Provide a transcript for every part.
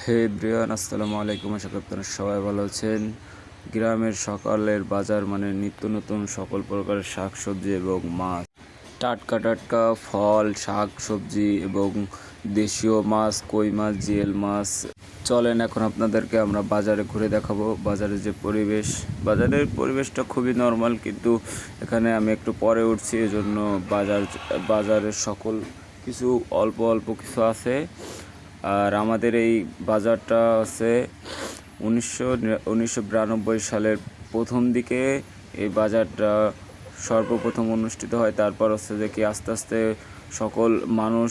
হে Brian, আসসালামু আলাইকুম। আশা করি আপনারা সবাই ভালো আছেন। গ্রামের সকালের বাজার মানে নিত্য নতুন সকল প্রকারের শাক সবজি এবং মাছ, টাটকা টাটকা ফল, শাক সবজি এবং দেশীয় মাছ, কই মাছ, জিয়েল মাছ। চলেন এখন আপনাদেরকে আমরা বাজারে ঘুরে দেখাবো। বাজারের যে পরিবেশ, বাজারের পরিবেশটা খুবই নর্মাল, কিন্তু এখানে আমি একটু পরে উঠছি, এজন্য বাজারের সকল কিছু অল্প অল্প কিছু আছে। আর আমাদের এই বাজারটা আছে 1992 সালের প্রথম দিকে এই বাজারটা সর্বপ্রথম অনুষ্ঠিত হয়। তারপর হচ্ছে যে কি আস্তে আস্তে সকল মানুষ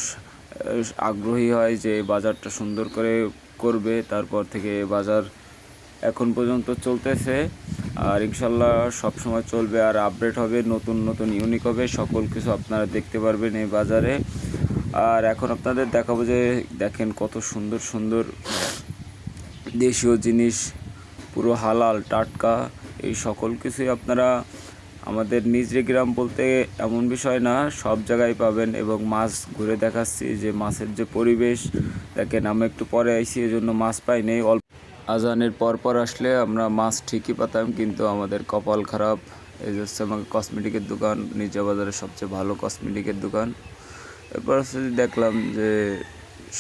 আগ্রহী হয় যে এই বাজারটা সুন্দর করে করবে। তারপর থেকে এই বাজার এখন পর্যন্ত চলতেছে, আর ইনশাল্লাহ সবসময় চলবে, আর আপডেট হবে, নতুন নতুন ইউনিক হবে, সকল কিছু আপনারা দেখতে পারবেন এই বাজারে। আর এখন আপনাদের দেখাবো যে দেখেন কত সুন্দর সুন্দর দেশীয় জিনিস, পুরো হালাল টাটকা, এই সকল কিছুই আপনারা আমাদের নিজ গ্রাম বলতে এমন বিষয় না, সব জায়গায় পাবেন। এবং মাছ ঘুরে দেখাচ্ছি যে মাছের যে পরিবেশ দেখেন। আমরা একটু পরে আইছি, এই জন্য মাছ পাই নেই। অল্প আজানের পর আসলে আমরা মাছ ঠিকই পেতাম, কিন্তু আমাদের কপাল খারাপ। এই যে হচ্ছে আমাকে কসমেটিকের দোকান, নিজা বাজারের সবচেয়ে ভালো কসমেটিকের দোকান। এরপর হচ্ছে দেখলাম যে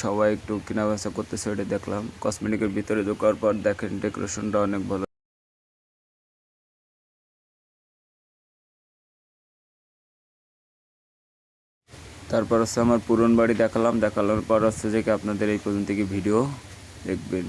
সবাই একটু কেনা বেচা করতেছে, ওটা দেখলাম। কসমেটিকের ভিতরে ঢোকার পর দেখেন ডেকোরেশনটা অনেক ভালো। তারপর হচ্ছে আমার পুরন বাড়ি দেখালাম। দেখানোর পর হচ্ছে যে কি আপনাদের এই পর্যন্ত কি ভিডিও দেখবেন।